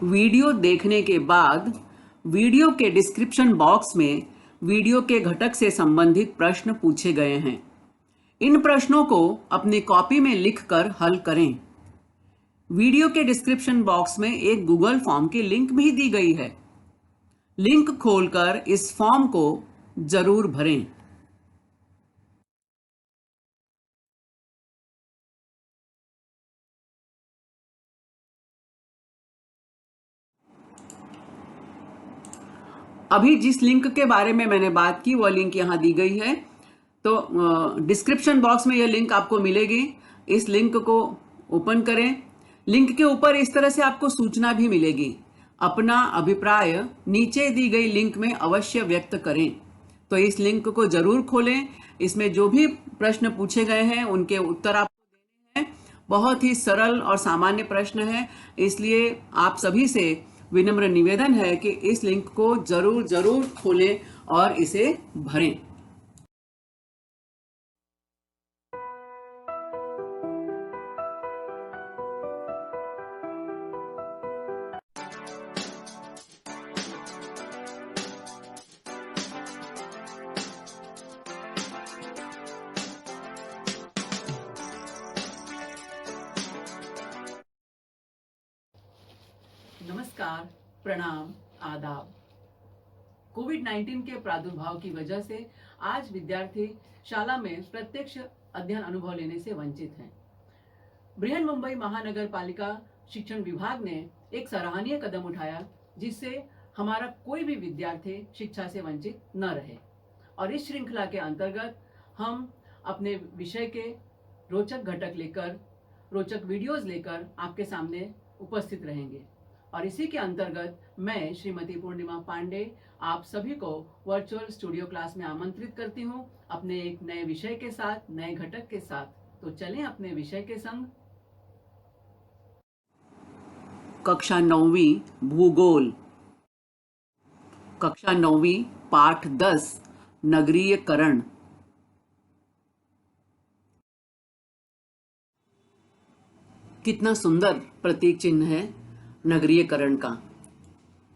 Video देखने के बाद वीडियो के डिस्क्रिप्शन बॉक्स में वीडियो के घटक से संबंधित प्रश्न पूछे गए हैं। इन प्रश्नों को अपनी कॉपी में लिखकर हल करें। वीडियो के डिस्क्रिप्शन बॉक्स में एक गूगल फॉर्म की लिंक भी दी गई है। लिंक खोलकर इस फॉर्म को जरूर भरें। अभी जिस लिंक के बारे में मैंने बात की वह लिंक यहाँ दी गई है। तो डिस्क्रिप्शन बॉक्स में यह लिंक आपको मिलेगी। इस लिंक को ओपन करें। लिंक के ऊपर इस तरह से आपको सूचना भी मिलेगी। अपना अभिप्राय नीचे दी गई लिंक में अवश्य व्यक्त करें। तो इस लिंक को जरूर खोलें। इसमें जो भी प्रश्न पूछे गए हैं उनके उत्तर आपको देने हैं। बहुत ही सरल और सामान्य प्रश्न है, इसलिए आप सभी से विनम्र निवेदन है कि इस लिंक को जरूर जरूर खोलें और इसे भरें। नमस्कार, प्रणाम, आदाब। कोविड-19 के प्रादुर्भाव की वजह से आज विद्यार्थी शाला में प्रत्यक्ष अध्ययन अनुभव लेने से वंचित हैं। बृहन मुंबई महानगर पालिका शिक्षण विभाग ने एक सराहनीय कदम उठाया, जिससे हमारा कोई भी विद्यार्थी शिक्षा से वंचित न रहे। और इस श्रृंखला के अंतर्गत हम अपने विषय के रोचक घटक लेकर, रोचक वीडियोस लेकर आपके सामने उपस्थित रहेंगे। और इसी के अंतर्गत मैं श्रीमती पूर्णिमा पांडे आप सभी को वर्चुअल स्टूडियो क्लास में आमंत्रित करती हूं, अपने एक नए विषय के साथ, नए घटक के साथ। तो चलें अपने विषय के संग। कक्षा 9वीं भूगोल, कक्षा 9वीं पाठ 10 नगरीयकरण। कितना सुंदर प्रतीक चिन्ह है नगरीयकरण का।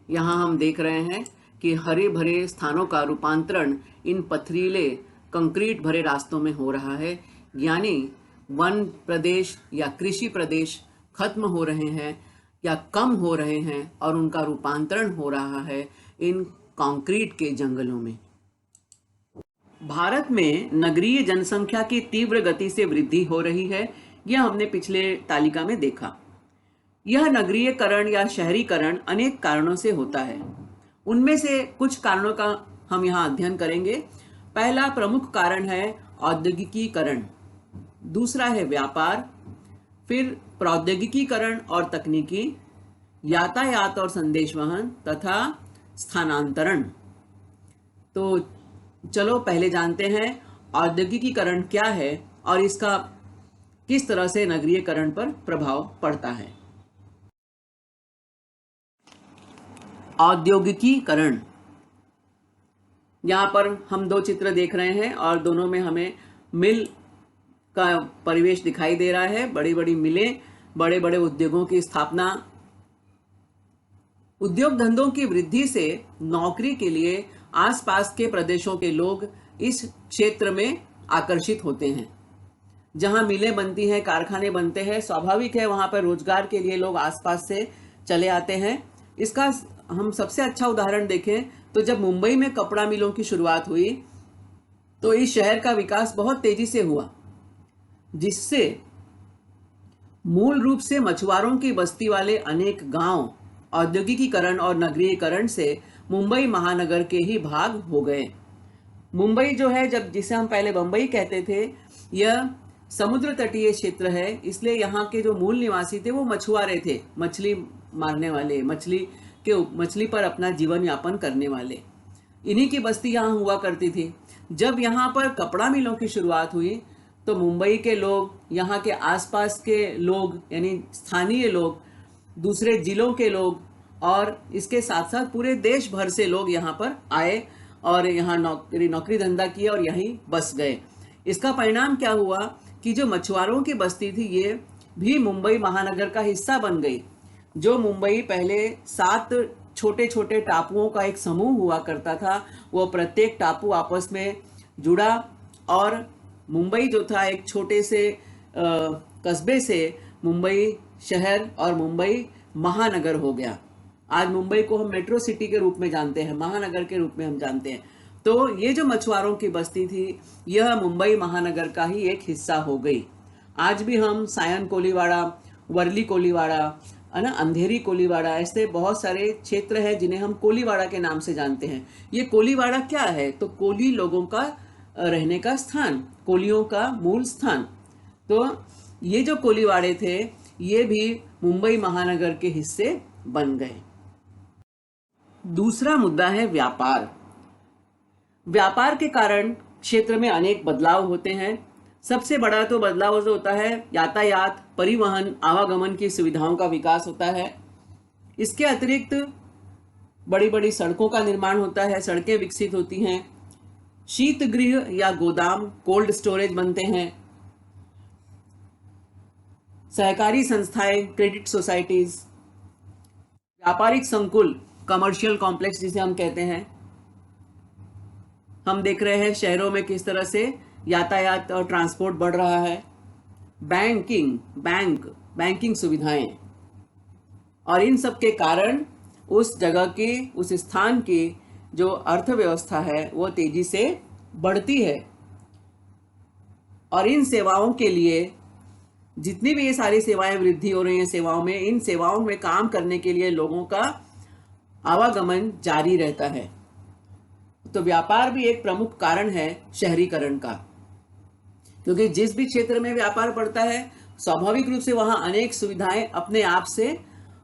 यहाँ हम देख रहे हैं कि हरे भरे स्थानों का रूपांतरण इन पथरीले कंक्रीट भरे रास्तों में हो रहा है, यानी वन प्रदेश या कृषि प्रदेश खत्म हो रहे हैं या कम हो रहे हैं और उनका रूपांतरण हो रहा है इन कंक्रीट के जंगलों में। भारत में नगरीय जनसंख्या की तीव्र गति से वृद्धि हो रही है, यह हमने पिछले तालिका में देखा। यह नगरीयकरण या शहरीकरण अनेक कारणों से होता है। उनमें से कुछ कारणों का हम यहाँ अध्ययन करेंगे। पहला प्रमुख कारण है औद्योगिकीकरण, दूसरा है व्यापार, फिर प्रौद्योगिकीकरण और तकनीकी, यातायात और संदेश वहन तथा स्थानांतरण। तो चलो पहले जानते हैं औद्योगिकीकरण क्या है और इसका किस तरह से नगरीयकरण पर प्रभाव पड़ता है। औद्योगिकीकरण, यहाँ पर हम दो चित्र देख रहे हैं और दोनों में हमें मिल का परिवेश दिखाई दे रहा है। बड़ी बड़ी मिलें, बड़े बड़े उद्योगों की स्थापना। उद्योग धंधों की वृद्धि से नौकरी के लिए आसपास के प्रदेशों के लोग इस क्षेत्र में आकर्षित होते हैं। जहां मिलें बनती हैं, कारखाने बनते हैं, स्वाभाविक है वहां पर रोजगार के लिए लोग आसपास से चले आते हैं। इसका हम सबसे अच्छा उदाहरण देखें तो जब मुंबई में कपड़ा मिलों की शुरुआत हुई तो इस शहर का विकास बहुत तेजी से हुआ, जिससे मूल रूप से मछुआरों की बस्ती वाले अनेक गांव औद्योगिकीकरण और नगरीकरण से मुंबई महानगर के ही भाग हो गए। मुंबई जो है, जब जिसे हम पहले बंबई कहते थे, यह समुद्र तटीय क्षेत्र है, इसलिए यहाँ के जो मूल निवासी थे वो मछुआरे थे, मछली मारने वाले, मछली पर अपना जीवन यापन करने वाले। इन्हीं की बस्ती यहाँ हुआ करती थी। जब यहाँ पर कपड़ा मिलों की शुरुआत हुई तो मुंबई के लोग, यहाँ के आसपास के लोग यानी स्थानीय लोग, दूसरे जिलों के लोग और इसके साथ साथ पूरे देश भर से लोग यहाँ पर आए और यहाँ नौकरी धंधा किए और यहीं बस गए। इसका परिणाम क्या हुआ कि जो मछुआरों की बस्ती थी ये भी मुंबई महानगर का हिस्सा बन गई, जो मुंबई पहले 7 छोटे छोटे टापुओं का एक समूह हुआ करता था, वो प्रत्येक टापू आपस में जुड़ा और मुंबई जो था एक छोटे से कस्बे से मुंबई शहर और मुंबई महानगर हो गया। आज मुंबई को हम मेट्रो सिटी के रूप में जानते हैं, महानगर के रूप में हम जानते हैं। तो ये जो मछुआरों की बस्ती थी, यह मुंबई महानगर का ही एक हिस्सा हो गई। आज भी हम सायन कोलीवाड़ा, वर्ली कोलीवाड़ा, है ना, अंधेरी कोलीवाड़ा, ऐसे बहुत सारे क्षेत्र हैं जिन्हें हम कोलीवाड़ा के नाम से जानते हैं। ये कोलीवाड़ा क्या है? तो कोली लोगों का रहने का स्थान, कोलियों का मूल स्थान। तो ये जो कोलीवाड़े थे, ये भी मुंबई महानगर के हिस्से बन गए। दूसरा मुद्दा है व्यापार। व्यापार के कारण क्षेत्र में अनेक बदलाव होते हैं। सबसे बड़ा तो बदलाव जो होता है, यातायात, परिवहन, आवागमन की सुविधाओं का विकास होता है। इसके अतिरिक्त बड़ी बड़ी सड़कों का निर्माण होता है, सड़कें विकसित होती हैं, शीतगृह या गोदाम, कोल्ड स्टोरेज बनते हैं, सहकारी संस्थाएं, क्रेडिट सोसाइटीज, व्यापारिक संकुल, कमर्शियल कॉम्प्लेक्स जिसे हम कहते हैं। हम देख रहे हैं शहरों में किस तरह से यातायात और ट्रांसपोर्ट बढ़ रहा है, बैंकिंग सुविधाएं, और इन सब के कारण उस जगह की, उस स्थान की जो अर्थव्यवस्था है वो तेजी से बढ़ती है। और इन सेवाओं के लिए, जितनी भी ये सारी सेवाएं वृद्धि हो रही हैं सेवाओं में, इन सेवाओं में काम करने के लिए लोगों का आवागमन जारी रहता है। तो व्यापार भी एक प्रमुख कारण है शहरीकरण का, क्योंकि जिस भी क्षेत्र में व्यापार बढ़ता है, स्वाभाविक रूप से वहां अनेक सुविधाएं अपने आप से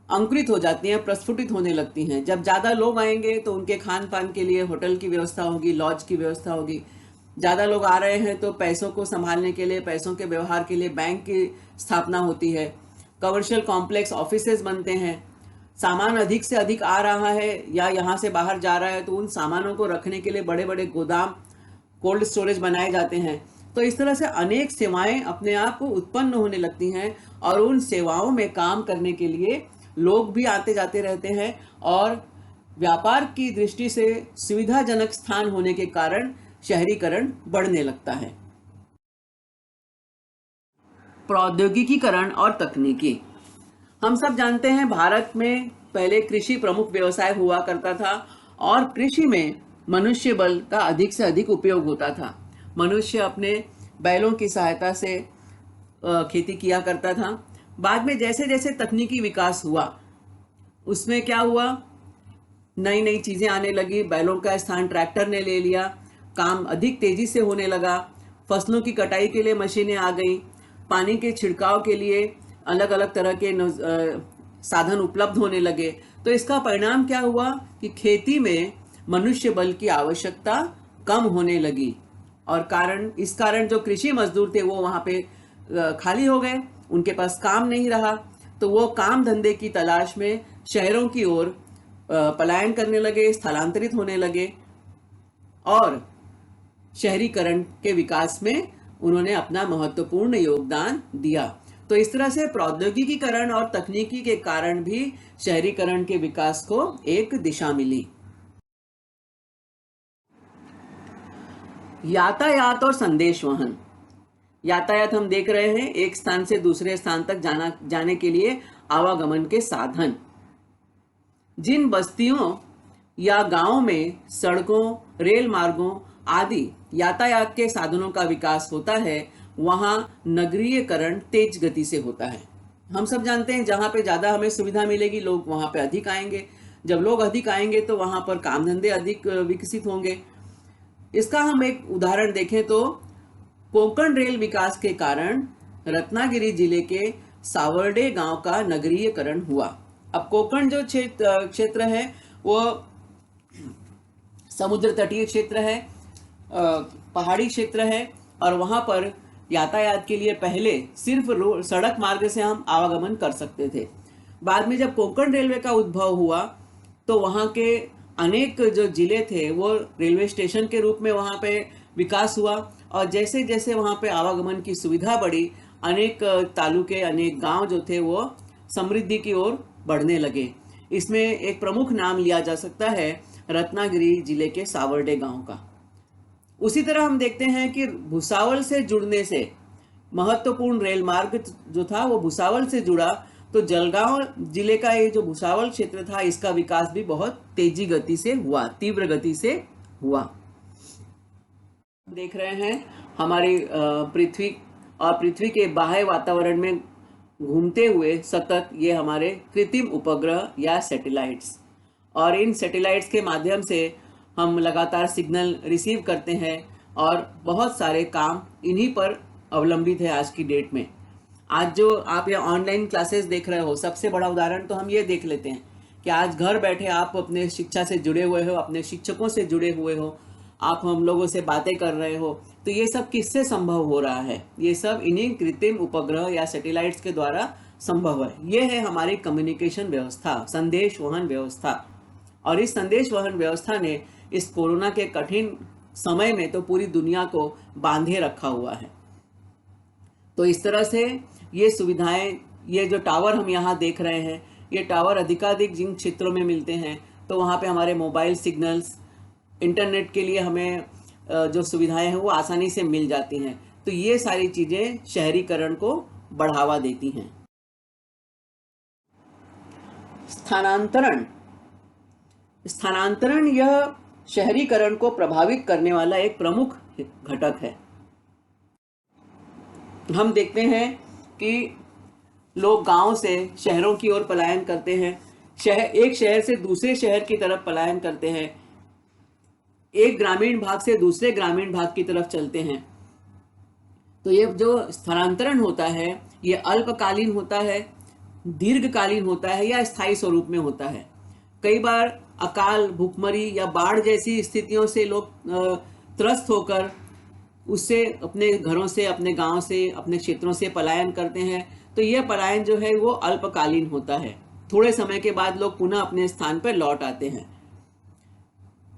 अंकुरित हो जाती हैं, प्रस्फुटित होने लगती हैं। जब ज़्यादा लोग आएंगे तो उनके खान पान के लिए होटल की व्यवस्था होगी, लॉज की व्यवस्था होगी। ज़्यादा लोग आ रहे हैं तो पैसों को संभालने के लिए, पैसों के व्यवहार के लिए बैंक की स्थापना होती है, कमर्शियल कॉम्प्लेक्स, ऑफिसेज बनते हैं। सामान अधिक से अधिक आ रहा है या यहाँ से बाहर जा रहा है तो उन सामानों को रखने के लिए बड़े बड़े गोदाम, कोल्ड स्टोरेज बनाए जाते हैं। तो इस तरह से अनेक सेवाएं अपने आप उत्पन्न होने लगती हैं और उन सेवाओं में काम करने के लिए लोग भी आते जाते रहते हैं, और व्यापार की दृष्टि से सुविधाजनक स्थान होने के कारण शहरीकरण बढ़ने लगता है। प्रौद्योगिकीकरण और तकनीकी। हम सब जानते हैं भारत में पहले कृषि प्रमुख व्यवसाय हुआ करता था और कृषि में मनुष्य बल का अधिक से अधिक उपयोग होता था। मनुष्य अपने बैलों की सहायता से खेती किया करता था। बाद में जैसे जैसे तकनीकी विकास हुआ, उसमें क्या हुआ, नई नई चीज़ें आने लगी, बैलों का स्थान ट्रैक्टर ने ले लिया, काम अधिक तेजी से होने लगा, फसलों की कटाई के लिए मशीनें आ गई, पानी के छिड़काव के लिए अलग अलग तरह के साधन उपलब्ध होने लगे। तो इसका परिणाम क्या हुआ कि खेती में मनुष्य बल की आवश्यकता कम होने लगी, और इस कारण जो कृषि मजदूर थे वो वहाँ पे खाली हो गए, उनके पास काम नहीं रहा। तो वो काम धंधे की तलाश में शहरों की ओर पलायन करने लगे, स्थलांतरित होने लगे, और शहरीकरण के विकास में उन्होंने अपना महत्वपूर्ण योगदान दिया। तो इस तरह से प्रौद्योगिकीकरण और तकनीकी के कारण भी शहरीकरण के विकास को एक दिशा मिली। यातायात और संदेश वहन। यातायात हम देख रहे हैं, एक स्थान से दूसरे स्थान तक जाने के लिए आवागमन के साधन। जिन बस्तियों या गांवों में सड़कों, रेल मार्गों आदि यातायात के साधनों का विकास होता है, वहां नगरीयकरण तेज गति से होता है। हम सब जानते हैं जहां पे ज्यादा हमें सुविधा मिलेगी, लोग वहां पे अधिक आएंगे। जब लोग अधिक आएंगे तो वहां पर काम धंधे अधिक विकसित होंगे। इसका हम एक उदाहरण देखें तो कोंकण रेल विकास के कारण रत्नागिरी जिले के सावर्डे गांव का नगरीयकरण हुआ। अब कोंकण जो क्षेत्र है वो समुद्र तटीय क्षेत्र है, पहाड़ी क्षेत्र है, और वहां पर यातायात के लिए पहले सिर्फ सड़क मार्ग से हम आवागमन कर सकते थे। बाद में जब कोंकण रेलवे का उद्भव हुआ तो वहां के अनेक जो जिले थे वो रेलवे स्टेशन के रूप में वहां पे विकास हुआ, और जैसे जैसे वहां पे आवागमन की सुविधा बढ़ी, अनेक तालुके, अनेक गांव जो थे वो समृद्धि की ओर बढ़ने लगे। इसमें एक प्रमुख नाम लिया जा सकता है रत्नागिरी जिले के सावर्डे गांव का। उसी तरह हम देखते हैं कि भुसावल से जुड़ने से महत्वपूर्ण रेल मार्ग जो था वो भुसावल से जुड़ा, तो जलगांव जिले का ये जो भुसावल क्षेत्र था इसका विकास भी बहुत तेजी गति से हुआ, तीव्र गति से हुआ। देख रहे हैं हमारी पृथ्वी और पृथ्वी के बाह्य वातावरण में घूमते हुए सतत ये हमारे कृत्रिम उपग्रह या सैटेलाइट्स, और इन सैटेलाइट्स के माध्यम से हम लगातार सिग्नल रिसीव करते हैं और बहुत सारे काम इन्हीं पर अवलंबित है आज की डेट में। आज जो आप ये ऑनलाइन क्लासेस देख रहे हो, सबसे बड़ा उदाहरण तो हम ये देख लेते हैं कि आज घर बैठे आप अपने शिक्षा से जुड़े हुए हो, अपने शिक्षकों से जुड़े हुए हो, आप हम लोगों से बातें कर रहे हो, तो ये सब किससे संभव हो रहा है? ये सब इन्हीं कृत्रिम उपग्रह या सैटेलाइट्स के द्वारा संभव है। ये है हमारी कम्युनिकेशन व्यवस्था, संदेश वहन व्यवस्था। और इस संदेश वहन व्यवस्था ने इस कोरोना के कठिन समय में तो पूरी दुनिया को बांधे रखा हुआ है। तो इस तरह से ये सुविधाएं, ये जो टावर हम यहाँ देख रहे हैं, ये टावर अधिकाधिक जिन क्षेत्रों में मिलते हैं तो वहाँ पे हमारे मोबाइल सिग्नल्स, इंटरनेट के लिए हमें जो सुविधाएं हैं वो आसानी से मिल जाती हैं। तो ये सारी चीज़ें शहरीकरण को बढ़ावा देती हैं। स्थानांतरण, स्थानांतरण यह शहरीकरण को प्रभावित करने वाला एक प्रमुख घटक है। हम देखते हैं कि लोग गांव से शहरों की ओर पलायन करते हैं, एक शहर से दूसरे शहर की तरफ पलायन करते हैं, एक ग्रामीण भाग से दूसरे ग्रामीण भाग की तरफ चलते हैं। तो ये जो स्थानांतरण होता है ये अल्पकालीन होता है, दीर्घकालीन होता है या स्थायी स्वरूप में होता है। कई बार अकाल, भूखमरी या बाढ़ जैसी स्थितियों से लोग त्रस्त होकर उससे अपने घरों से, अपने गांव से, अपने क्षेत्रों से पलायन करते हैं। तो यह पलायन जो है वो अल्पकालीन होता है, थोड़े समय के बाद लोग पुनः अपने स्थान पर लौट आते हैं।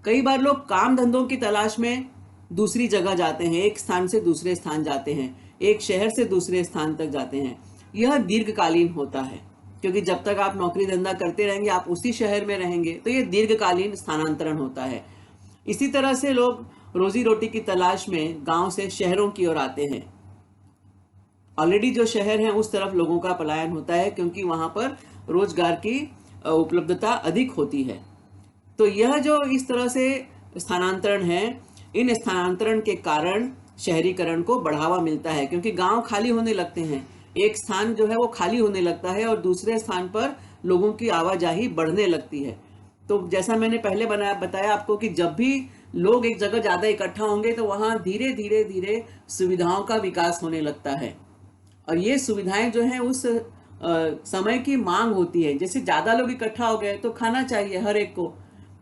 कई बार लोग काम धंधों की तलाश में दूसरी जगह जाते हैं, एक स्थान से दूसरे स्थान जाते हैं, एक शहर से दूसरे स्थान तक जाते हैं। यह दीर्घकालीन होता है, क्योंकि जब तक आप नौकरी धंधा करते रहेंगे, आप उसी शहर में रहेंगे, तो यह दीर्घकालीन स्थानांतरण होता है। इसी तरह से लोग रोजी रोटी की तलाश में गांव से शहरों की ओर आते हैं। ऑलरेडी जो शहर है उस तरफ लोगों का पलायन होता है, क्योंकि वहां पर रोजगार की उपलब्धता अधिक होती है। तो यह जो इस तरह से स्थानांतरण है, इन स्थानांतरण के कारण शहरीकरण को बढ़ावा मिलता है, क्योंकि गांव खाली होने लगते हैं, एक स्थान जो है वो खाली होने लगता है और दूसरे स्थान पर लोगों की आवाजाही बढ़ने लगती है। तो जैसा मैंने पहले बताया आपको कि जब भी लोग एक जगह ज्यादा इकट्ठा होंगे तो वहां धीरे धीरे धीरे सुविधाओं का विकास होने लगता है, और ये सुविधाएं जो है उस समय की मांग होती है। जैसे ज्यादा लोग इकट्ठा हो गए तो खाना चाहिए हर एक को,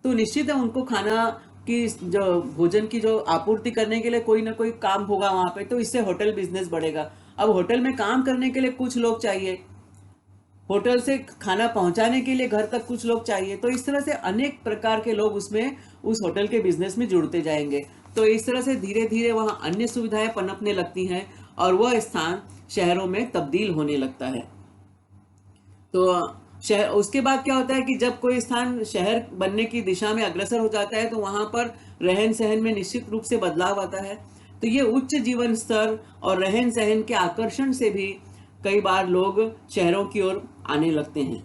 तो निश्चित है उनको खाना की जो भोजन की जो आपूर्ति करने के लिए कोई ना कोई काम होगा वहां पे, तो इससे होटल बिजनेस बढ़ेगा। अब होटल में काम करने के लिए कुछ लोग चाहिए, होटल से खाना पहुंचाने के लिए घर तक कुछ लोग चाहिए, तो इस तरह से अनेक प्रकार के लोग उसमें उस होटल के बिजनेस में जुड़ते जाएंगे। तो इस तरह से धीरे धीरे वहां अन्य सुविधाएं पनपने लगती हैं और वह स्थान शहरों में तब्दील होने लगता है। तो शहर, उसके बाद क्या होता है कि जब कोई स्थान शहर बनने की दिशा में अग्रसर हो जाता है तो वहां पर रहन सहन में निश्चित रूप से बदलाव आता है। तो ये उच्च जीवन स्तर और रहन सहन के आकर्षण से भी कई बार लोग शहरों की ओर आने लगते हैं।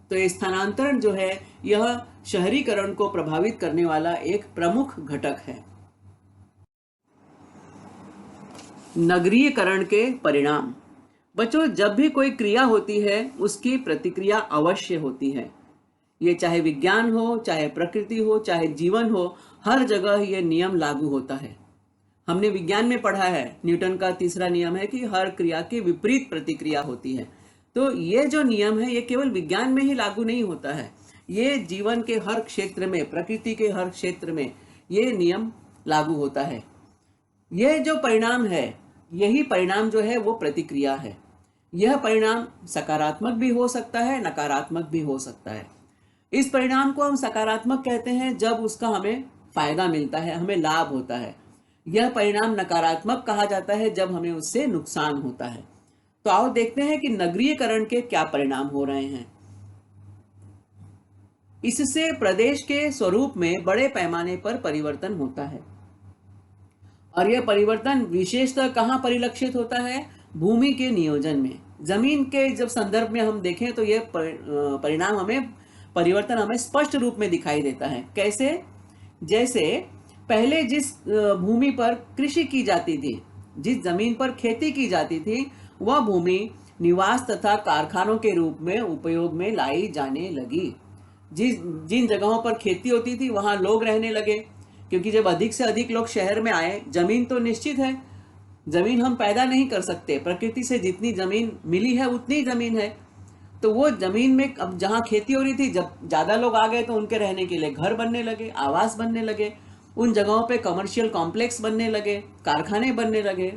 तो ये स्थानांतरण जो है यह शहरीकरण को प्रभावित करने वाला एक प्रमुख घटक है। नगरीयकरण के परिणाम। बच्चों, जब भी कोई क्रिया होती है उसकी प्रतिक्रिया अवश्य होती है। ये चाहे विज्ञान हो, चाहे प्रकृति हो, चाहे जीवन हो, हर जगह ये नियम लागू होता है। हमने विज्ञान में पढ़ा है, न्यूटन का तीसरा नियम है कि हर क्रिया की विपरीत प्रतिक्रिया होती है। तो ये जो नियम है ये केवल विज्ञान में ही लागू नहीं होता है, ये जीवन के हर क्षेत्र में, प्रकृति के हर क्षेत्र में ये नियम लागू होता है। यह जो परिणाम है, यही परिणाम जो है वो प्रतिक्रिया है। यह परिणाम सकारात्मक भी हो सकता है, नकारात्मक भी हो सकता है। इस परिणाम को हम सकारात्मक कहते हैं जब उसका हमें फायदा मिलता है, हमें लाभ होता है। यह परिणाम नकारात्मक कहा जाता है जब हमें उससे नुकसान होता है। तो आओ देखते हैं कि नगरीयकरण के क्या परिणाम हो रहे हैं। इससे प्रदेश के स्वरूप में बड़े पैमाने पर परिवर्तन होता है और यह परिवर्तन विशेषतः कहाँ परिलक्षित होता है? भूमि के नियोजन में। जमीन के जब संदर्भ में हम देखें तो यह परिणाम हमें परिवर्तन हमें स्पष्ट रूप में दिखाई देता है। कैसे? जैसे पहले जिस भूमि पर कृषि की जाती थी, जिस जमीन पर खेती की जाती थी, वह भूमि निवास तथा कारखानों के रूप में उपयोग में लाई जाने लगी। जिन जगहों पर खेती होती थी वहां लोग रहने लगे, क्योंकि जब अधिक से अधिक लोग शहर में आए, जमीन तो निश्चित है, जमीन हम पैदा नहीं कर सकते, प्रकृति से जितनी जमीन मिली है उतनी जमीन है। तो वो जमीन में अब जहाँ खेती हो रही थी, जब ज्यादा लोग आ गए तो उनके रहने के लिए घर बनने लगे, आवास बनने लगे, उन जगहों पे कमर्शियल कॉम्प्लेक्स बनने लगे, कारखाने बनने लगे,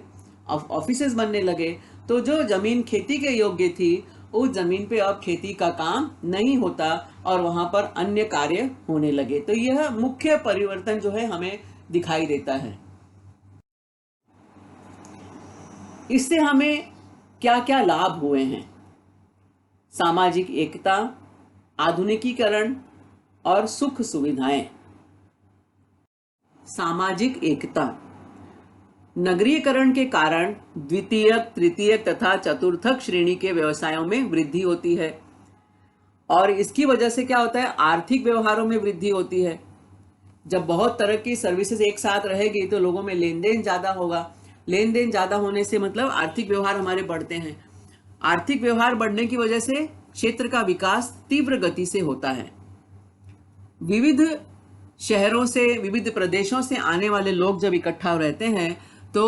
ऑफिसेज बनने लगे। तो जो जमीन खेती के योग्य थी, उस जमीन पे अब खेती का काम नहीं होता और वहां पर अन्य कार्य होने लगे। तो यह मुख्य परिवर्तन जो है हमें दिखाई देता है। इससे हमें क्या क्या लाभ हुए हैं? सामाजिक एकता, आधुनिकीकरण और सुख सुविधाएं। सामाजिक एकता। नगरीकरण के कारण द्वितीयक, तृतीयक तथा चतुर्थक श्रेणी के व्यवसायों में वृद्धि होती है और इसकी वजह से क्या होता है? आर्थिक व्यवहारों में वृद्धि होती है। जब बहुत तरह की सर्विसेज एक साथ रहेगी तो लोगों में लेन देन ज्यादा होगा। लेन देन ज्यादा होने से मतलब आर्थिक व्यवहार हमारे बढ़ते हैं। आर्थिक व्यवहार बढ़ने की वजह से क्षेत्र का विकास तीव्र गति से होता है। विविध शहरों से, विविध प्रदेशों से आने वाले लोग जब इकट्ठा रहते हैं तो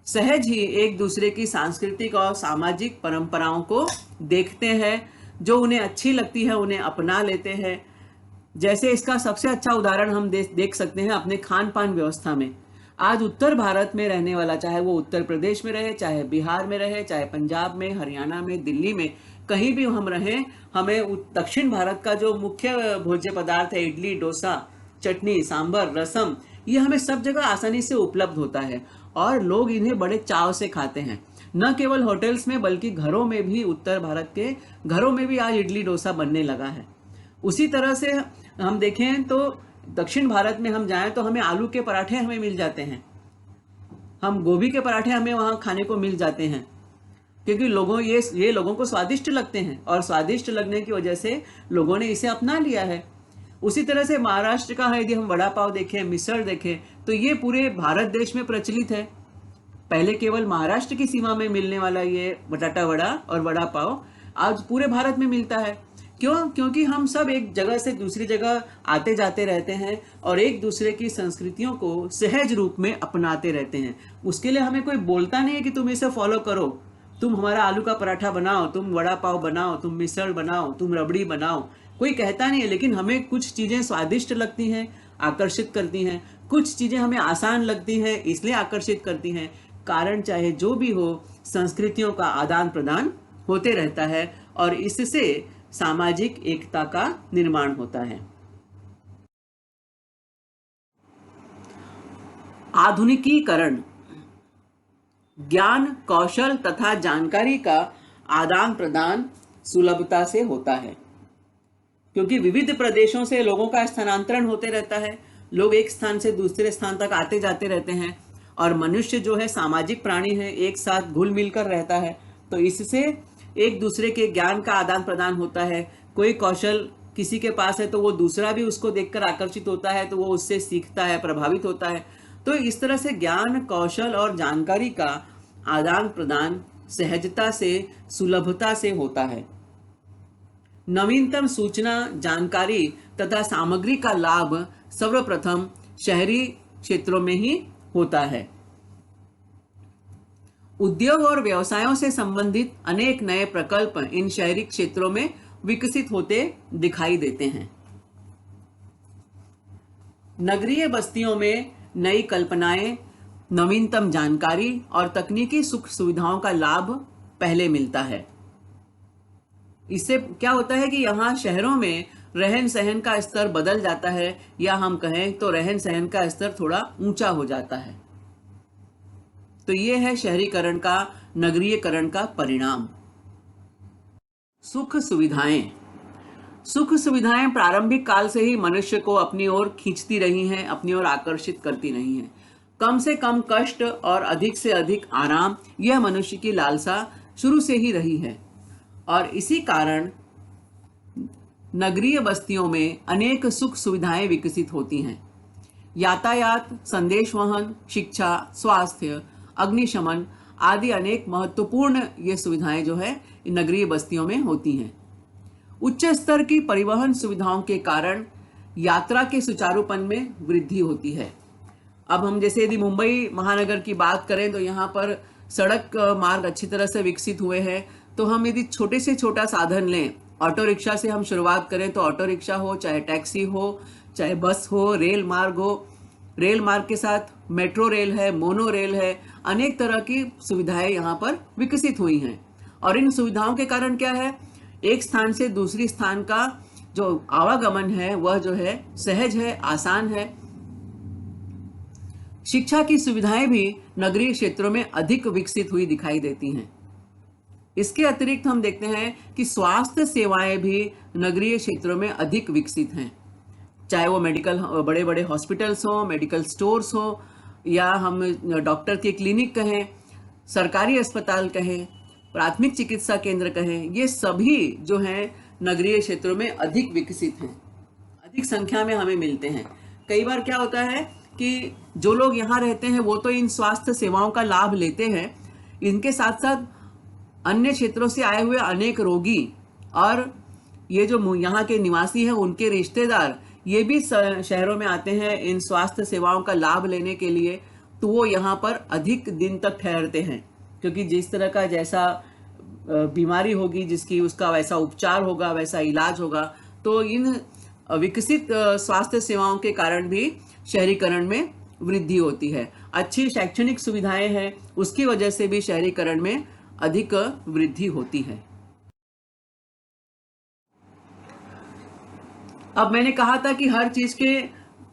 सहज ही एक दूसरे की सांस्कृतिक और सामाजिक परंपराओं को देखते हैं, जो उन्हें अच्छी लगती है उन्हें अपना लेते हैं। जैसे इसका सबसे अच्छा उदाहरण हम देख सकते हैं अपने खान पान व्यवस्था में। आज उत्तर भारत में रहने वाला, चाहे वो उत्तर प्रदेश में रहे, चाहे बिहार में रहे, चाहे पंजाब में, हरियाणा में, दिल्ली में, कहीं भी हम रहें, हमें दक्षिण भारत का जो मुख्य भोज्य पदार्थ है, इडली, डोसा, चटनी, सांभर, रसम, ये हमें सब जगह आसानी से उपलब्ध होता है और लोग इन्हें बड़े चाव से खाते हैं। न केवल होटल्स में बल्कि घरों में भी, उत्तर भारत के घरों में भी आज इडली डोसा बनने लगा है। उसी तरह से हम देखें तो दक्षिण भारत में हम जाएं तो हमें आलू के पराठे हमें मिल जाते हैं, हम गोभी के पराठे हमें वहां खाने को मिल जाते हैं, क्योंकि ये लोगों को स्वादिष्ट लगते हैं और स्वादिष्ट लगने की वजह से लोगों ने इसे अपना लिया है। उसी तरह से महाराष्ट्र का है, यदि हम वड़ा पाव देखें, मिसळ देखें, तो ये पूरे भारत देश में प्रचलित है। पहले केवल महाराष्ट्र की सीमा में मिलने वाला ये बटाटा वड़ा और वड़ा पाव आज पूरे भारत में मिलता है। क्यों? क्योंकि हम सब एक जगह से दूसरी जगह आते जाते रहते हैं और एक दूसरे की संस्कृतियों को सहज रूप में अपनाते रहते हैं। उसके लिए हमें कोई बोलता नहीं है कि तुम इसे फॉलो करो, तुम हमारा आलू का पराठा बनाओ, तुम वड़ा पाव बनाओ, तुम मिसळ बनाओ, तुम रबड़ी बनाओ, कोई कहता नहीं है। लेकिन हमें कुछ चीजें स्वादिष्ट लगती हैं, आकर्षित करती हैं, कुछ चीजें हमें आसान लगती हैं, इसलिए आकर्षित करती हैं। कारण चाहे जो भी हो, संस्कृतियों का आदान प्रदान होते रहता है और इससे सामाजिक एकता का निर्माण होता है। आधुनिकीकरण। ज्ञान, कौशल तथा जानकारी का आदान प्रदान सुलभता से होता है, क्योंकि विविध प्रदेशों से लोगों का स्थानांतरण होते रहता है। लोग एक स्थान से दूसरे स्थान तक आते जाते रहते हैं और मनुष्य जो है सामाजिक प्राणी है, एक साथ घुल मिलकर रहता है। तो इससे एक दूसरे के ज्ञान का आदान प्रदान होता है। कोई कौशल किसी के पास है तो वो दूसरा भी उसको देखकर आकर्षित होता है, तो वो उससे सीखता है, प्रभावित होता है। तो इस तरह से ज्ञान, कौशल और जानकारी का आदान प्रदान सहजता से, सुलभता से होता है। नवीनतम सूचना, जानकारी तथा सामग्री का लाभ सर्वप्रथम शहरी क्षेत्रों में ही होता है। उद्योग और व्यवसायों से संबंधित अनेक नए प्रकल्प इन शहरी क्षेत्रों में विकसित होते दिखाई देते हैं। नगरीय बस्तियों में नई कल्पनाएं, नवीनतम जानकारी और तकनीकी सुख सुविधाओं का लाभ पहले मिलता है। इससे क्या होता है कि यहाँ शहरों में रहन सहन का स्तर बदल जाता है, या हम कहें तो रहन सहन का स्तर थोड़ा ऊंचा हो जाता है। तो ये है शहरीकरण का, नगरीयकरण का परिणाम। सुख सुविधाएं। सुख सुविधाएं प्रारंभिक काल से ही मनुष्य को अपनी ओर खींचती रही हैं, अपनी ओर आकर्षित करती रही हैं। कम से कम कष्ट और अधिक से अधिक आराम, यह मनुष्य की लालसा शुरू से ही रही है। और इसी कारण नगरीय बस्तियों में अनेक सुख सुविधाएं विकसित होती हैं। यातायात, संदेश वहन, शिक्षा, स्वास्थ्य, अग्निशमन आदि अनेक महत्वपूर्ण ये सुविधाएं जो है नगरीय बस्तियों में होती हैं। उच्च स्तर की परिवहन सुविधाओं के कारण यात्रा के सुचारूपन में वृद्धि होती है। अब हम जैसे यदि मुंबई महानगर की बात करें तो यहाँ पर सड़क मार्ग अच्छी तरह से विकसित हुए हैं। तो हम यदि छोटे से छोटा साधन लें, ऑटो रिक्शा से हम शुरुआत करें तो ऑटो रिक्शा हो, चाहे टैक्सी हो, चाहे बस हो, रेल मार्ग हो, रेल मार्ग के साथ मेट्रो रेल है, मोनो रेल है, अनेक तरह की सुविधाएं यहाँ पर विकसित हुई हैं। और इन सुविधाओं के कारण क्या है, एक स्थान से दूसरी स्थान का जो आवागमन है वह जो है सहज है, आसान है। शिक्षा की सुविधाएं भी नगरीय क्षेत्रों में अधिक विकसित हुई दिखाई देती हैं। इसके अतिरिक्त हम देखते हैं कि स्वास्थ्य सेवाएं भी नगरीय क्षेत्रों में अधिक विकसित हैं, चाहे वो मेडिकल बड़े बड़े हॉस्पिटल्स हो, मेडिकल स्टोर्स हो, या हम डॉक्टर के क्लिनिक कहें, सरकारी अस्पताल कहें, प्राथमिक चिकित्सा केंद्र कहें, ये सभी जो हैं नगरीय क्षेत्रों में अधिक विकसित हैं, अधिक संख्या में हमें मिलते हैं। कई बार क्या होता है कि जो लोग यहाँ रहते हैं वो तो इन स्वास्थ्य सेवाओं का लाभ लेते हैं, इनके साथ साथ अन्य क्षेत्रों से आए हुए अनेक रोगी और ये जो यहाँ के निवासी हैं उनके रिश्तेदार ये भी शहरों में आते हैं इन स्वास्थ्य सेवाओं का लाभ लेने के लिए। तो वो यहाँ पर अधिक दिन तक ठहरते हैं, क्योंकि जिस तरह का जैसा बीमारी होगी जिसकी, उसका वैसा उपचार होगा, वैसा इलाज होगा। तो इन विकसित स्वास्थ्य सेवाओं के कारण भी शहरीकरण में वृद्धि होती है। अच्छी शैक्षणिक सुविधाएं हैं, उसकी वजह से भी शहरीकरण में अधिक वृद्धि होती है। अब मैंने कहा था कि हर चीज के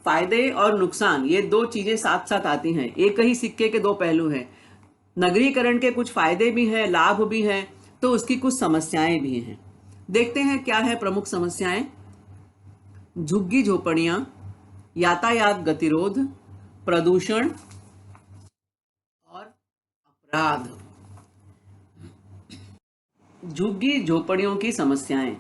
फायदे और नुकसान, ये दो चीजें साथ साथ आती हैं, एक ही सिक्के के दो पहलू हैं। नगरीकरण के कुछ फायदे भी हैं, लाभ भी हैं, तो उसकी कुछ समस्याएं भी हैं। देखते हैं क्या है प्रमुख समस्याएं। झुग्गी झोपड़ियां, यातायात गतिरोध, प्रदूषण और अपराध। झुग्गी झोपड़ियों की समस्याएं।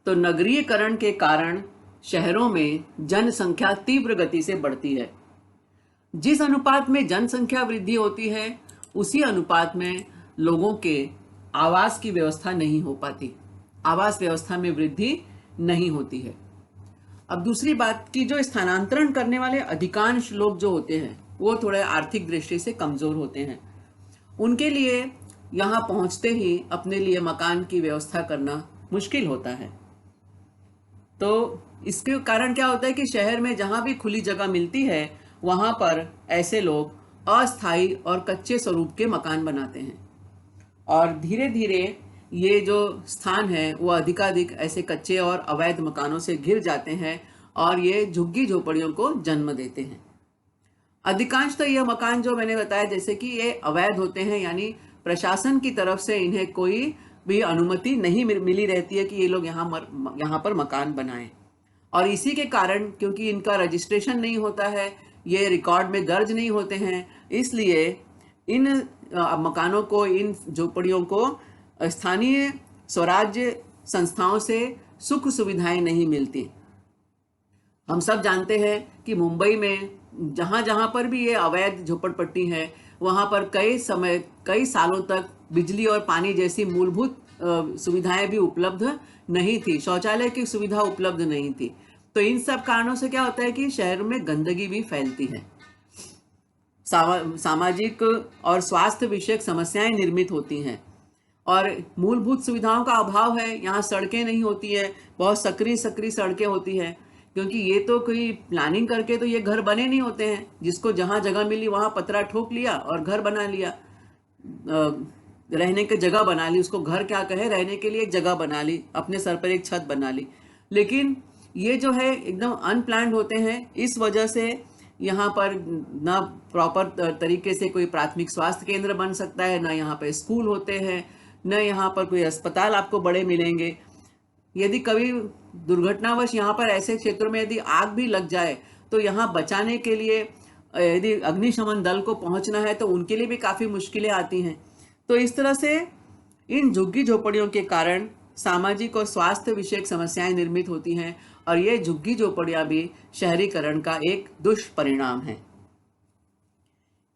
तो नगरीकरण के कारण शहरों में जनसंख्या तीव्र गति से बढ़ती है। जिस अनुपात में जनसंख्या वृद्धि होती है उसी अनुपात में लोगों के आवास की व्यवस्था नहीं हो पाती, आवास व्यवस्था में वृद्धि नहीं होती है। अब दूसरी बात कि जो स्थानांतरण करने वाले अधिकांश लोग जो होते हैं वो थोड़े आर्थिक दृष्टि से कमजोर होते हैं। उनके लिए यहाँ पहुंचते ही अपने लिए मकान की व्यवस्था करना मुश्किल होता है। तो इसके कारण क्या होता है कि शहर में जहां भी खुली जगह मिलती है वहां पर ऐसे लोग अस्थायी और कच्चे स्वरूप के मकान बनाते हैं, और धीरे धीरे ये जो स्थान है वो अधिकाधिक ऐसे कच्चे और अवैध मकानों से घिर जाते हैं और ये झुग्गी झोपड़ियों को जन्म देते हैं। अधिकांश तो यह मकान जो मैंने बताया जैसे कि ये अवैध होते हैं, यानी प्रशासन की तरफ से इन्हें कोई भी अनुमति नहीं मिली रहती है कि ये लोग यहाँ पर मकान बनाएं। और इसी के कारण क्योंकि इनका रजिस्ट्रेशन नहीं होता है, ये रिकॉर्ड में दर्ज नहीं होते हैं, इसलिए इन मकानों को, इन झोपड़ियों को स्थानीय स्वराज्य संस्थाओं से सुख सुविधाएं नहीं मिलती। हम सब जानते हैं कि मुंबई में जहां जहां पर भी ये अवैध झोपड़पट्टी है वहां पर कई सालों तक बिजली और पानी जैसी मूलभूत सुविधाएं भी उपलब्ध नहीं थी, शौचालय की सुविधा उपलब्ध नहीं थी। तो इन सब कारणों से क्या होता है कि शहर में गंदगी भी फैलती है, सामाजिक और स्वास्थ्य विषयक समस्याएं निर्मित होती हैं, और मूलभूत सुविधाओं का अभाव है। यहाँ सड़कें नहीं होती है, बहुत सकरी सड़कें होती हैं, क्योंकि ये तो कोई प्लानिंग करके तो ये घर बने नहीं होते हैं। जिसको जहाँ जगह मिली वहाँ पतरा ठोक लिया और घर बना लिया, रहने की जगह बना ली, उसको घर क्या कहे, रहने के लिए एक जगह बना ली, अपने सर पर एक छत बना ली। लेकिन ये जो है एकदम अनप्लान्ड होते हैं, इस वजह से यहाँ पर ना प्रॉपर तरीके से कोई प्राथमिक स्वास्थ्य केंद्र बन सकता है, ना यहाँ पर स्कूल होते हैं, न यहाँ पर कोई अस्पताल आपको बड़े मिलेंगे। यदि कभी दुर्घटनावश यहाँ पर ऐसे क्षेत्रों में यदि आग भी लग जाए तो यहाँ बचाने के लिए यदि अग्निशमन दल को पहुंचना है तो उनके लिए भी काफ़ी मुश्किलें आती हैं। तो इस तरह से इन झुग्गी झोपड़ियों के कारण सामाजिक और स्वास्थ्य विषयक समस्याएं निर्मित होती हैं और ये झुग्गी झोपड़ियां भी शहरीकरण का एक दुष्परिणाम है।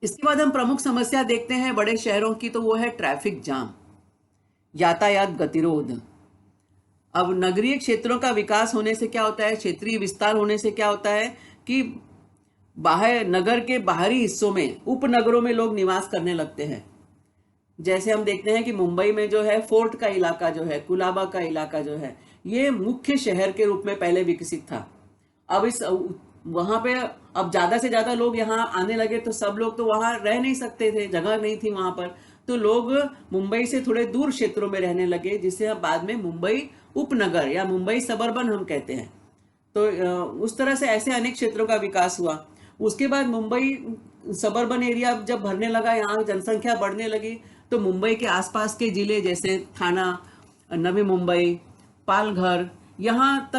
इसके बाद हम प्रमुख समस्या देखते हैं बड़े शहरों की, तो वो है ट्रैफिक जाम, यातायात गतिरोध। अब नगरीय क्षेत्रों का विकास होने से क्या होता है, क्षेत्रीय विस्तार होने से क्या होता है कि बाहर नगर के बाहरी हिस्सों में उपनगरों में लोग निवास करने लगते हैं। जैसे हम देखते हैं कि मुंबई में जो है फोर्ट का इलाका जो है, कुलाबा का इलाका जो है, ये मुख्य शहर के रूप में पहले विकसित था। अब इस वहां पे अब ज्यादा से ज्यादा लोग यहाँ आने लगे तो सब लोग तो वहां रह नहीं सकते थे, जगह नहीं थी वहां पर, तो लोग मुंबई से थोड़े दूर क्षेत्रों में रहने लगे, जिसे अब बाद में मुंबई उपनगर या मुंबई सबर्बन हम कहते हैं। तो उस तरह से ऐसे अनेक क्षेत्रों का विकास हुआ। उसके बाद मुंबई सबर्बन एरिया जब भरने लगा, यहाँ जनसंख्या बढ़ने लगी, तो मुंबई के आसपास के जिले जैसे थाना, नवी मुंबई, पालघर, यहाँ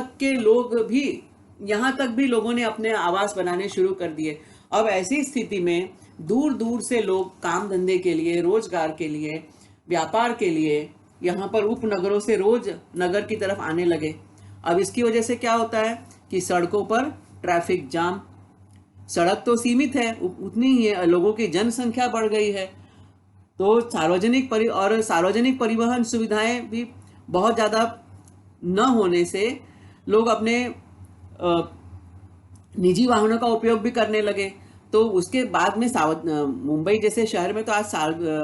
तक भी लोगों ने अपने आवास बनाने शुरू कर दिए। अब ऐसी स्थिति में दूर दूर से लोग काम धंधे के लिए, रोजगार के लिए, व्यापार के लिए यहाँ पर उपनगरों से रोज नगर की तरफ आने लगे। अब इसकी वजह से क्या होता है कि सड़कों पर ट्रैफिक जाम, सड़क तो सीमित है, उतनी ही है, लोगों की जनसंख्या बढ़ गई है, तो सार्वजनिक परिवहन सुविधाएं भी बहुत ज़्यादा न होने से लोग अपने निजी वाहनों का उपयोग भी करने लगे। तो उसके बाद में मुंबई जैसे शहर में तो आज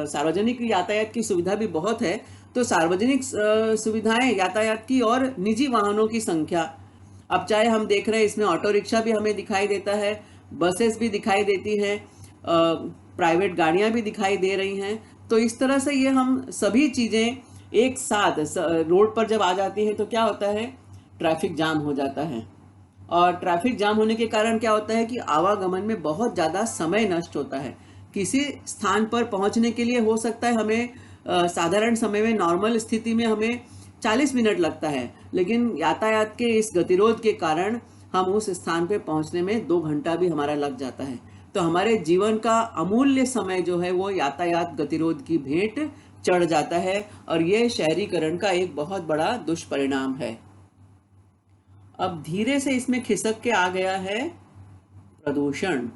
सार्वजनिक यातायात की सुविधा भी बहुत है, तो सार्वजनिक सुविधाएं, यातायात की और निजी वाहनों की संख्या, अब चाहे हम देख रहे हैं इसमें ऑटो रिक्शा भी हमें दिखाई देता है, बसेस भी दिखाई देती हैं, प्राइवेट गाड़ियां भी दिखाई दे रही हैं। तो इस तरह से ये हम सभी चीज़ें एक साथ रोड पर जब आ जाती हैं तो क्या होता है, ट्रैफिक जाम हो जाता है। और ट्रैफिक जाम होने के कारण क्या होता है कि आवागमन में बहुत ज़्यादा समय नष्ट होता है। किसी स्थान पर पहुंचने के लिए हो सकता है हमें साधारण समय में, नॉर्मल स्थिति में हमें 40 मिनट लगता है, लेकिन यातायात के इस गतिरोध के कारण हम उस स्थान पे पहुंचने में 2 घंटा भी हमारा लग जाता है। तो हमारे जीवन का अमूल्य समय जो है वो यातायात गतिरोध की भेंट चढ़ जाता है, और ये शहरीकरण का एक बहुत बड़ा दुष्परिणाम है। अब धीरे से इसमें खिसक के आ गया है प्रदूषण।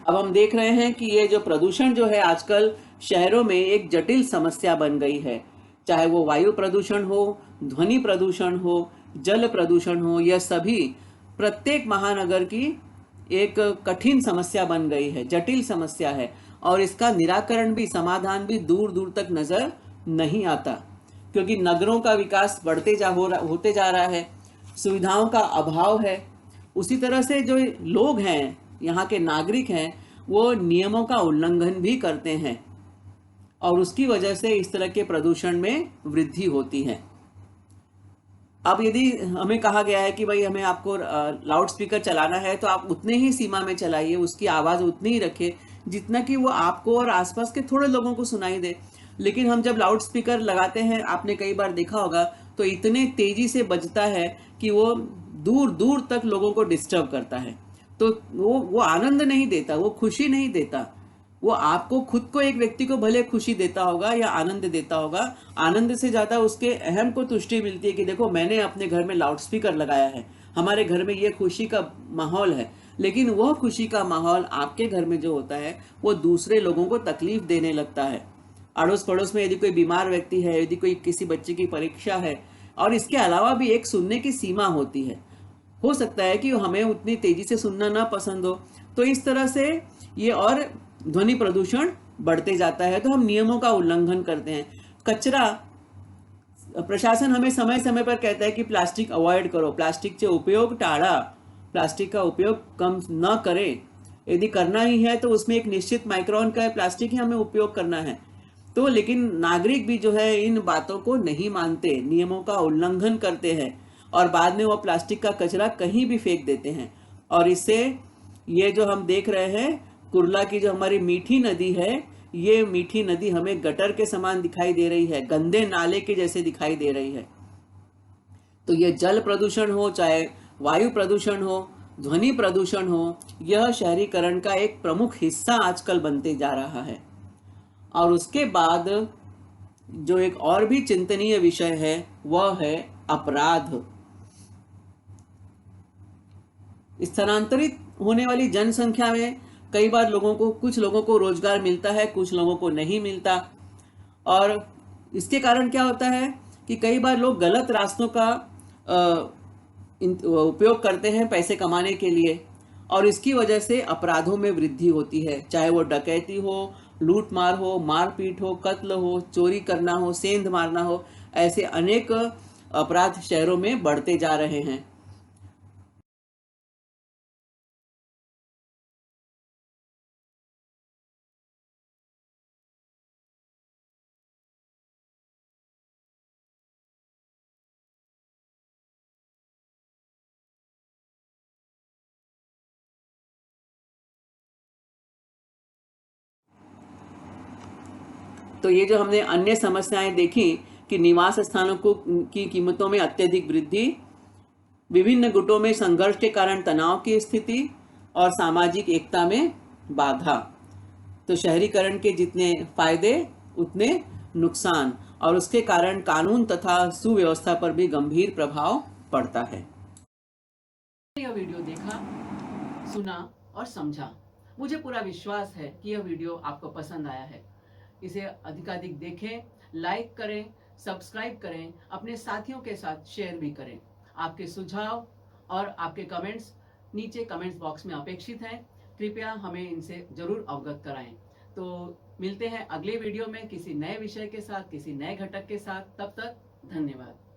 अब हम देख रहे हैं कि ये जो प्रदूषण जो है आजकल शहरों में एक जटिल समस्या बन गई है। चाहे वो वायु प्रदूषण हो, ध्वनि प्रदूषण हो, जल प्रदूषण हो, यह सभी प्रत्येक महानगर की एक कठिन समस्या बन गई है, जटिल समस्या है, और इसका निराकरण भी, समाधान भी दूर दूर तक नजर नहीं आता, क्योंकि नगरों का विकास होते जा रहा है, सुविधाओं का अभाव है। उसी तरह से जो लोग हैं, यहाँ के नागरिक हैं, वो नियमों का उल्लंघन भी करते हैं, और उसकी वजह से इस तरह के प्रदूषण में वृद्धि होती है। अब यदि हमें कहा गया है कि भाई हमें आपको लाउड स्पीकर चलाना है तो आप उतने ही सीमा में चलाइए, उसकी आवाज़ उतनी ही रखें जितना कि वो आपको और आसपास के थोड़े लोगों को सुनाई दे। लेकिन हम जब लाउड स्पीकर लगाते हैं, आपने कई बार देखा होगा, तो इतने तेजी से बजता है कि वो दूर दूर तक लोगों को डिस्टर्ब करता है। तो वो आनंद नहीं देता, वो खुशी नहीं देता। वो आपको खुद को, एक व्यक्ति को भले खुशी देता होगा या आनंद देता होगा, आनंद से ज़्यादा उसके अहम को तुष्टि मिलती है कि देखो मैंने अपने घर में लाउड स्पीकर लगाया है, हमारे घर में ये खुशी का माहौल है। लेकिन वह खुशी का माहौल आपके घर में जो होता है वो दूसरे लोगों को तकलीफ देने लगता है। अड़ोस पड़ोस में यदि कोई बीमार व्यक्ति है, यदि कोई किसी बच्चे की परीक्षा है, और इसके अलावा भी एक सुनने की सीमा होती है, हो सकता है कि हमें उतनी तेजी से सुनना ना पसंद हो, तो इस तरह से ये और ध्वनि प्रदूषण बढ़ते जाता है। तो हम नियमों का उल्लंघन करते हैं। कचरा, प्रशासन हमें समय समय पर कहता है कि प्लास्टिक अवॉइड करो, प्लास्टिकचे उपयोग टाळा, प्लास्टिक का उपयोग कम न करें, यदि करना ही है तो उसमें एक निश्चित माइक्रोन का प्लास्टिक ही हमें उपयोग करना है। तो लेकिन नागरिक भी जो है इन बातों को नहीं मानते, नियमों का उल्लंघन करते हैं, और बाद में वो प्लास्टिक का कचरा कहीं भी फेंक देते हैं। और इससे ये जो हम देख रहे हैं, कुर्ला की जो हमारी मीठी नदी है, ये मीठी नदी हमें गटर के समान दिखाई दे रही है, गंदे नाले के जैसे दिखाई दे रही है। तो ये जल प्रदूषण हो, चाहे वायु प्रदूषण हो, ध्वनि प्रदूषण हो, यह शहरीकरण का एक प्रमुख हिस्सा आजकल बनते जा रहा है। और उसके बाद जो एक और भी चिंतनीय विषय है वह है अपराध। स्थानांतरित होने वाली जनसंख्या में कई बार कुछ लोगों को रोजगार मिलता है, कुछ लोगों को नहीं मिलता। और इसके कारण क्या होता है कि कई बार लोग गलत रास्तों का उपयोग करते हैं पैसे कमाने के लिए, और इसकी वजह से अपराधों में वृद्धि होती है, चाहे वो डकैती हो, लूट मार हो, मारपीट हो, कत्ल हो, चोरी करना हो, सेंध मारना हो, ऐसे अनेक अपराध शहरों में बढ़ते जा रहे हैं। तो ये जो हमने अन्य समस्याएं देखी कि निवास स्थानों की कीमतों में अत्यधिक वृद्धि, विभिन्न गुटों में संघर्ष के कारण तनाव की स्थिति, और सामाजिक एकता में बाधा। तो शहरीकरण के जितने फायदे उतने नुकसान, और उसके कारण कानून तथा सुव्यवस्था पर भी गंभीर प्रभाव पड़ता है। यह वीडियो देखा, सुना और समझा। मुझे पूरा विश्वास है कि यह वीडियो आपको पसंद आया है। इसे अधिकाधिक देखें, लाइक करें, सब्सक्राइब करें, अपने साथियों के साथ शेयर भी करें। आपके सुझाव और आपके कमेंट्स नीचे कमेंट्स बॉक्स में अपेक्षित हैं। कृपया हमें इनसे जरूर अवगत कराएं। तो मिलते हैं अगले वीडियो में किसी नए विषय के साथ, किसी नए घटक के साथ। तब तक धन्यवाद।